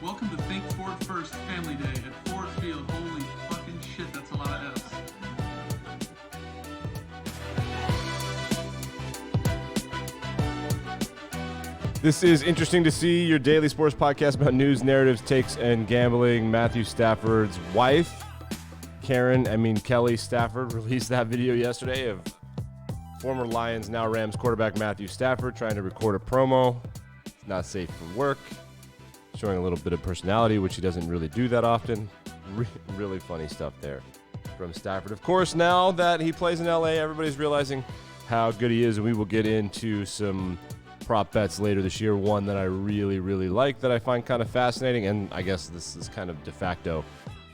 Welcome to Think Ford First Family Day at Ford Field. Holy fucking shit, that's a lot of F's. This is Interesting to See, your daily sports podcast about news, narratives, takes, and gambling. Matthew Stafford's wife, Kelly Stafford, released that video yesterday of former Lions, now Rams quarterback Matthew Stafford trying to record a promo. It's not safe for work. Showing a little bit of personality, which he doesn't really do that often. Really funny stuff there from Stafford. Of course, now that he plays in LA, everybody's realizing how good he is, and we will get into some prop bets later this year. One that I really, really like that I find kind of fascinating, and I guess this is kind of de facto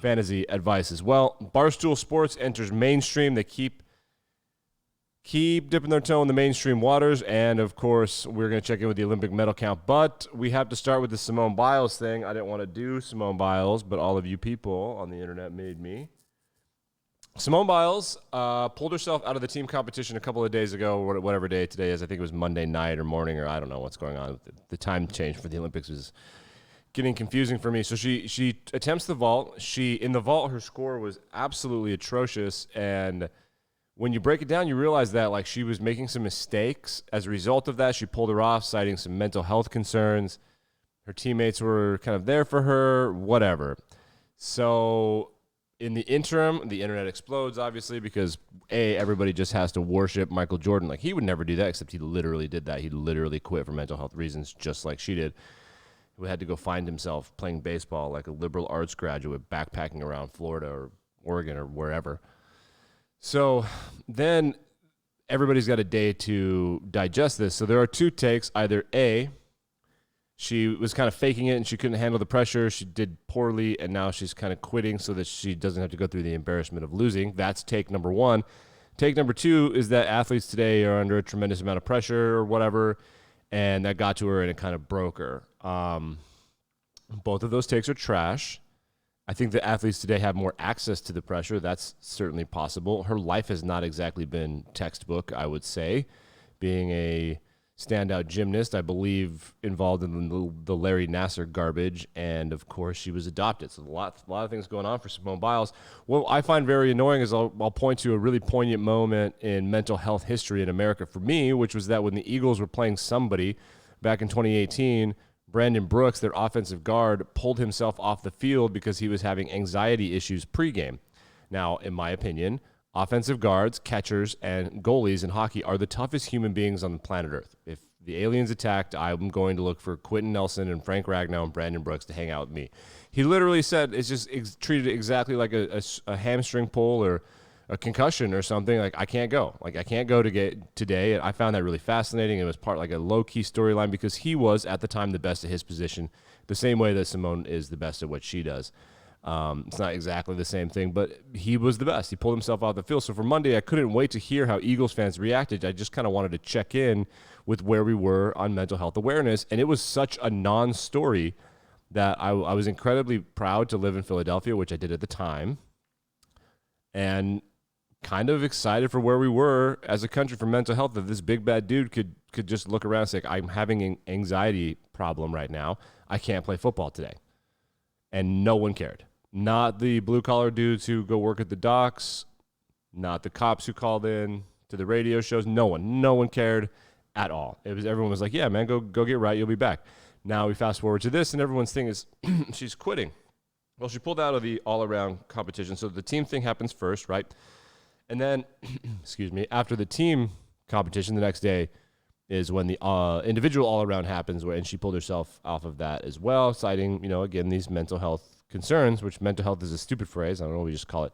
fantasy advice as well. Barstool Sports enters mainstream. They keep dipping their toe in the mainstream waters, and of course, we're going to check in with the Olympic medal count, but we have to start with the Simone Biles thing. I didn't want to do Simone Biles, but all of you people on the internet made me. Simone Biles pulled herself out of the team competition a couple of days ago, whatever day today is. I think it was Monday night or morning, or I don't know what's going on. The time change for the Olympics is getting confusing for me. So she attempts the vault. In the vault, her score was absolutely atrocious, and when you break it down, you realize that like she was making some mistakes. As a result of that, she pulled her off, citing some mental health concerns. Her teammates were kind of there for her, whatever. So in the interim, the internet explodes, obviously, because everybody just has to worship Michael Jordan. Like, he would never do that, except he literally did that. He literally quit for mental health reasons, just like she did. He had to go find himself playing baseball like a liberal arts graduate, backpacking around Florida or Oregon or wherever. So then everybody's got a day to digest this. So there are two takes. Either A, she was kind of faking it and she couldn't handle the pressure. She did poorly, and now she's kind of quitting so that she doesn't have to go through the embarrassment of losing. That's take number one. Take number two is that athletes today are under a tremendous amount of pressure or whatever, and that got to her and it kind of broke her. Both of those takes are trash. I think the athletes today have more access to the pressure. That's certainly possible. Her life has not exactly been textbook, I would say. Being a standout gymnast, I believe, involved in the Larry Nassar garbage, and of course she was adopted. So a lot of things going on for Simone Biles. What I find very annoying is I'll point to a really poignant moment in mental health history in America for me, which was that when the Eagles were playing somebody back in 2018, Brandon Brooks, their offensive guard, pulled himself off the field because he was having anxiety issues pregame. Now, in my opinion, offensive guards, catchers, and goalies in hockey are the toughest human beings on the planet Earth. If the aliens attacked, I'm going to look for Quentin Nelson and Frank Ragnow and Brandon Brooks to hang out with me. He literally said it's just treated exactly like a hamstring pull or a concussion or something. Like, I can't go. Like, I can't go today. I found that really fascinating. It was part like a low-key storyline because he was, at the time, the best at his position, the same way that Simone is the best at what she does. It's not exactly the same thing, but he was the best. He pulled himself off the field. So for Monday, I couldn't wait to hear how Eagles fans reacted. I just kind of wanted to check in with where we were on mental health awareness, and it was such a non-story that I was incredibly proud to live in Philadelphia, which I did at the time, and kind of excited for where we were as a country for mental health, that this big bad dude could just look around and say, I'm having an anxiety problem right now. I can't play football today. And no one cared. Not the blue-collar dudes who go work at the docks, not the cops who called in to the radio shows. No one cared at all. Everyone was like, yeah, man, go get right. You'll be back. Now we fast forward to this, and everyone's thing is she's quitting. Well, she pulled out of the all-around competition. So the team thing happens first, right? And then, after the team competition, the next day is when the individual all-around happens, and she pulled herself off of that as well, citing, again, these mental health concerns, which mental health is a stupid phrase. I don't know, we just call it,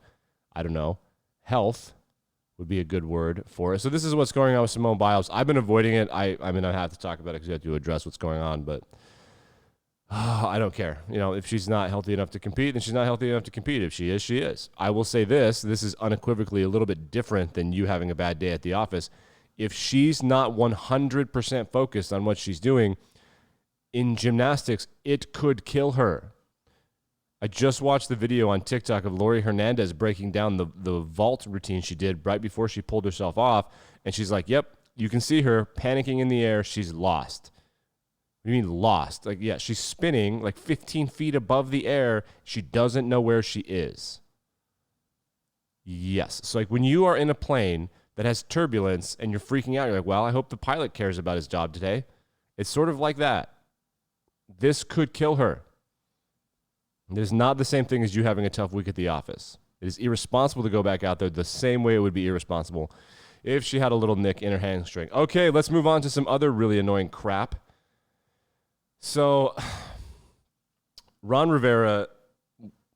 health would be a good word for it. So this is what's going on with Simone Biles. I've been avoiding it. I have to talk about it because you have to address what's going on, but I don't care. If she's not healthy enough to compete, then she's not healthy enough to compete. If she is, she is. I will say this is unequivocally a little bit different than you having a bad day at the office. If she's not 100% focused on what she's doing in gymnastics, it could kill her. I just watched the video on TikTok of Lori Hernandez breaking down the vault routine she did right before she pulled herself off, and she's like, yep, you can see her panicking in the air. She's lost. do you mean lost? Like, yeah, she's spinning like 15 feet above the air. She doesn't know where she is. Yes. So like when you are in a plane that has turbulence and you're freaking out, you're like, well, I hope the pilot cares about his job today. It's sort of like that. This could kill her. It is not the same thing as you having a tough week at the office. It is irresponsible to go back out there the same way it would be irresponsible if she had a little nick in her hamstring. Okay, let's move on to some other really annoying crap. So, Ron Rivera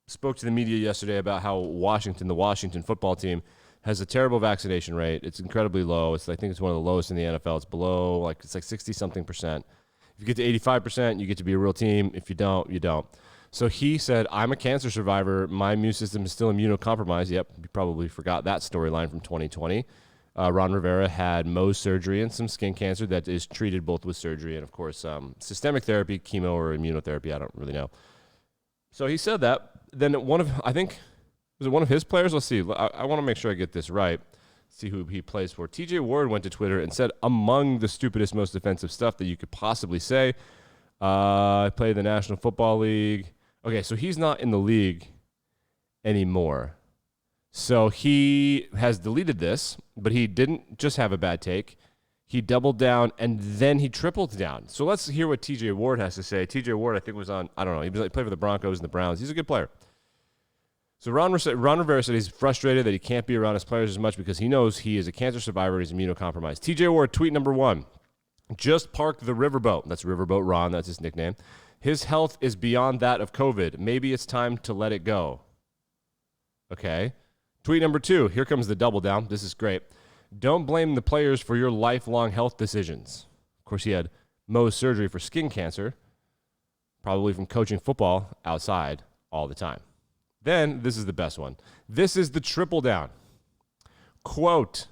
spoke to the media yesterday about how the Washington football team, has a terrible vaccination rate. It's incredibly low. I think it's one of the lowest in the NFL. It's below, it's like 60-something%. If you get to 85%, you get to be a real team. If you don't, you don't. So he said, I'm a cancer survivor. My immune system is still immunocompromised. Yep, you probably forgot that storyline from 2020. Ron Rivera had Mohs surgery and some skin cancer that is treated both with surgery and, of course, systemic therapy, chemo, or immunotherapy. I don't really know. So he said that. Then was it one of his players? Let's see. I want to make sure I get this right. See who he plays for. TJ Ward went to Twitter and said, among the stupidest, most offensive stuff that you could possibly say, I play the National Football League. Okay, so he's not in the league anymore. So he has deleted this, but he didn't just have a bad take. He doubled down, and then he tripled down. So let's hear what TJ Ward has to say. TJ Ward, I think, was on, I don't know, he played for the Broncos and the Browns. He's a good player. So Ron Rivera said he's frustrated that he can't be around his players as much because he knows he is a cancer survivor and he's immunocompromised. TJ Ward, tweet number 1. Just parked the riverboat. That's Riverboat Ron. That's his nickname. His health is beyond that of COVID. Maybe it's time to let it go. Okay. Tweet number 2. Here comes the double down. This is great. Don't blame the players for your lifelong health decisions. Of course, he had Mohs surgery for skin cancer, probably from coaching football outside all the time. Then, this is the best one. This is the triple down. Quote,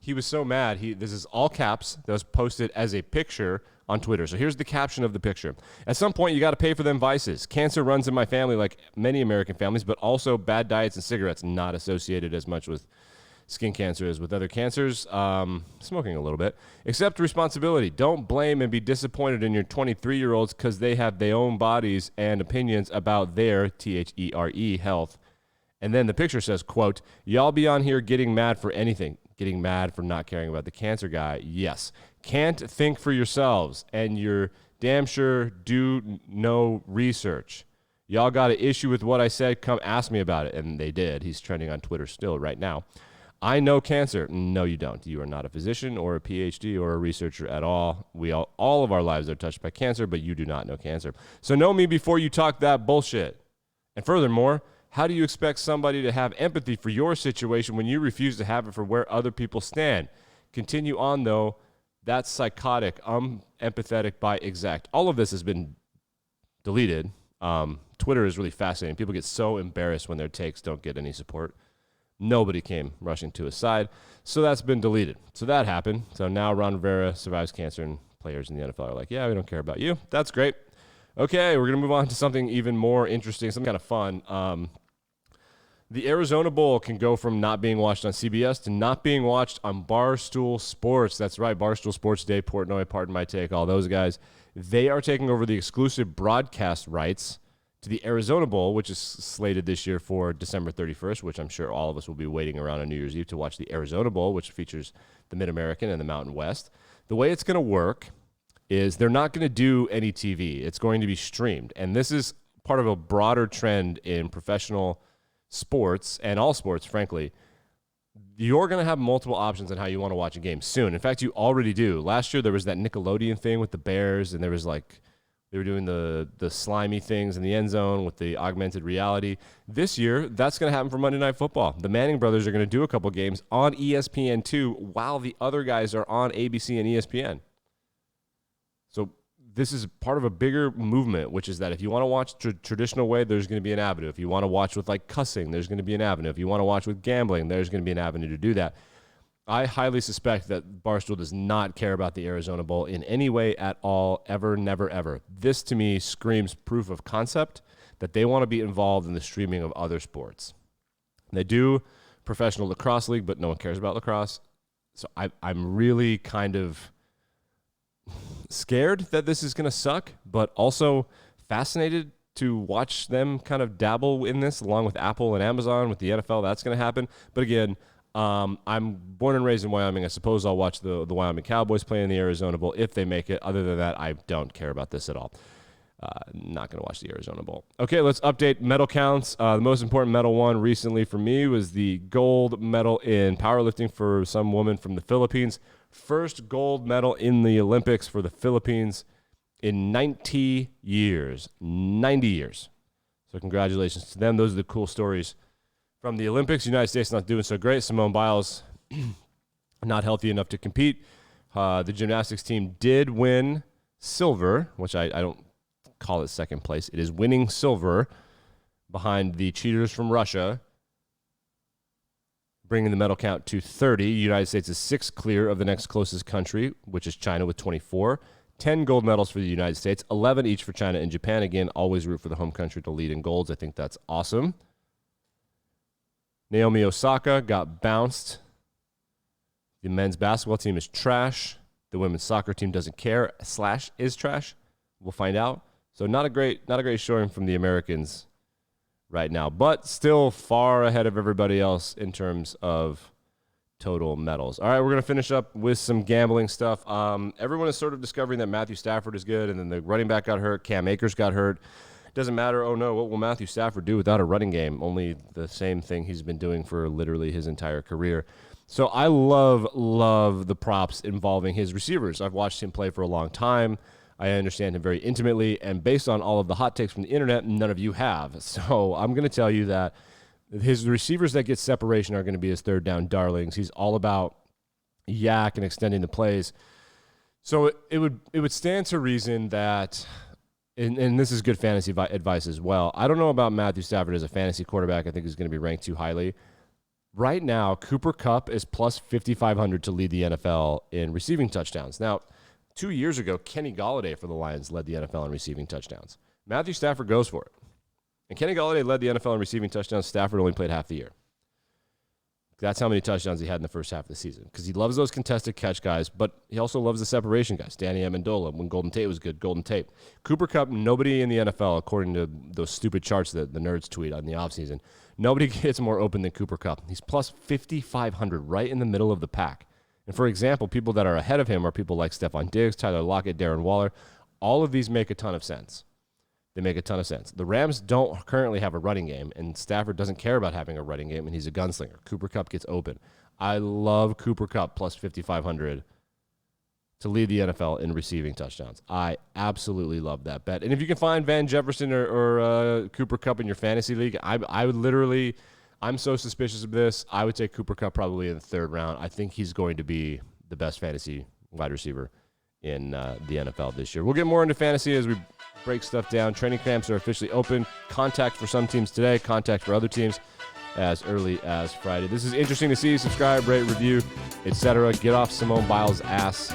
he was so mad. This is all caps that was posted as a picture on Twitter. So here's the caption of the picture. At some point, you got to pay for them vices. Cancer runs in my family like many American families, but also bad diets and cigarettes, not associated as much with skin cancer as with other cancers. Smoking a little bit. Accept responsibility. Don't blame and be disappointed in your 23-year-olds because they have their own bodies and opinions about their, THERE, health. And then the picture says, quote, y'all be on here getting mad for anything. Getting mad for not caring about the cancer guy. Yes. Can't think for yourselves. And you're damn sure do no research. Y'all got an issue with what I said? Come ask me about it. And they did. He's trending on Twitter still right now. I know cancer. No, you don't. You are not a physician or a PhD or a researcher at all. All of our lives are touched by cancer, but you do not know cancer. So know me before you talk that bullshit. And furthermore, how do you expect somebody to have empathy for your situation when you refuse to have it for where other people stand? Continue on, though. That's psychotic. Empathetic by exact. All of this has been deleted. Twitter is really fascinating. People get so embarrassed when their takes don't get any support. Nobody came rushing to his side. So that's been deleted. So that happened. So now Ron Rivera survives cancer, and players in the NFL are like, yeah, we don't care about you. That's great. Okay, we're going to move on to something even more interesting, something kind of fun. The Arizona Bowl can go from not being watched on CBS to not being watched on Barstool Sports. That's right, Barstool Sports, Dave Portnoy, Pardon My Take, all those guys. They are taking over the exclusive broadcast rights to the Arizona Bowl, which is slated this year for December 31st, which I'm sure all of us will be waiting around on New Year's Eve to watch the Arizona Bowl, which features the Mid-American and the Mountain West. The way it's going to work is they're not going to do any TV. It's going to be streamed. And this is part of a broader trend in professional sports and all sports, frankly. You're going to have multiple options on how you want to watch a game soon. In fact, you already do. Last year, there was that Nickelodeon thing with the Bears, and there was they were doing the slimy things in the end zone with the augmented reality. This year, that's going to happen for Monday Night Football. The Manning brothers are going to do a couple games on ESPN2 while the other guys are on ABC and ESPN. So this is part of a bigger movement, which is that if you want to watch traditional way, there's going to be an avenue. If you want to watch with cussing, there's going to be an avenue. If you want to watch with gambling, there's going to be an avenue to do that. I highly suspect that Barstool does not care about the Arizona Bowl in any way at all, ever, never, ever. This, to me, screams proof of concept that they want to be involved in the streaming of other sports. They do professional lacrosse league, but no one cares about lacrosse. So I'm really kind of scared that this is going to suck, but also fascinated to watch them kind of dabble in this along with Apple and Amazon with the NFL. That's going to happen. But again, I'm born and raised in Wyoming. I suppose I'll watch the Wyoming Cowboys play in the Arizona Bowl if they make it. Other than that, I don't care about this at all. Not going to watch the Arizona Bowl. Okay, let's update medal counts. The most important medal won recently for me was the gold medal in powerlifting for some woman from the Philippines. First gold medal in the Olympics for the Philippines in 90 years. 90 years. So congratulations to them. Those are the cool stories from the Olympics. United States not doing so great. Simone Biles not healthy enough to compete. The gymnastics team did win silver, which I don't call it second place. It is winning silver behind the cheaters from Russia, bringing the medal count to 30. The United States is 6 clear of the next closest country, which is China with 24. 10 gold medals for the United States, 11 each for China and Japan. Again, always root for the home country to lead in golds. I think that's awesome. Naomi Osaka got bounced. The men's basketball team is trash. The women's soccer team doesn't care / is trash. We'll find out. So not a great showing from the Americans right now, but still far ahead of everybody else in terms of total medals. All right, we're going to finish up with some gambling stuff. Everyone is sort of discovering that Matthew Stafford is good, and then the running back got hurt. Cam Akers got hurt. Doesn't matter. Oh, no, what will Matthew Stafford do without a running game? Only the same thing he's been doing for literally his entire career. So I love the props involving his receivers. I've watched him play for a long time. I understand him very intimately, and based on all of the hot takes from the internet, none of you have. So I'm going to tell you that his receivers that get separation are going to be his third down darlings. He's all about yak and extending the plays. So it would stand to reason that, and this is good fantasy advice as well. I don't know about Matthew Stafford as a fantasy quarterback. I think he's going to be ranked too highly. Right now, Cooper Kupp is plus 5,500 to lead the NFL in receiving touchdowns. Now, 2 years ago, Kenny Golladay for the Lions led the NFL in receiving touchdowns. Matthew Stafford goes for it. And Kenny Golladay led the NFL in receiving touchdowns. Stafford only played half the year. That's how many touchdowns he had in the first half of the season. Because he loves those contested catch guys, but he also loves the separation guys. Danny Amendola, when Golden Tate was good, Golden Tate. Cooper Kupp, nobody in the NFL, according to those stupid charts that the nerds tweet on the offseason, nobody gets more open than Cooper Kupp. He's plus 5,500, right in the middle of the pack. And for example, people that are ahead of him are people like Stephon Diggs, Tyler Lockett, Darren Waller. All of these make a ton of sense. They make a ton of sense. The Rams don't currently have a running game, and Stafford doesn't care about having a running game, and he's a gunslinger. Cooper Kupp gets open. I love Cooper Kupp plus 5,500 to lead the NFL in receiving touchdowns. I absolutely love that bet. And if you can find Van Jefferson or Cooper Kupp in your fantasy league, I would literally... I'm so suspicious of this. I would take Cooper Kupp probably in the third round. I think he's going to be the best fantasy wide receiver in the NFL this year. We'll get more into fantasy as we break stuff down. Training camps are officially open. Contact for some teams today. Contact for other teams as early as Friday. This is interesting to see. Subscribe, rate, review, etc. Get off Simone Biles' ass.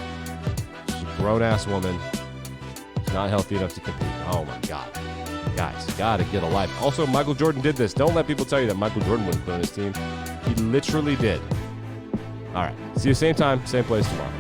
She's a grown-ass woman. She's not healthy enough to compete. Oh, my God. Guys, got to get a life. Also, Michael Jordan did this. Don't let people tell you that Michael Jordan wouldn't put on his team. He literally did. All right. See you same time, same place tomorrow.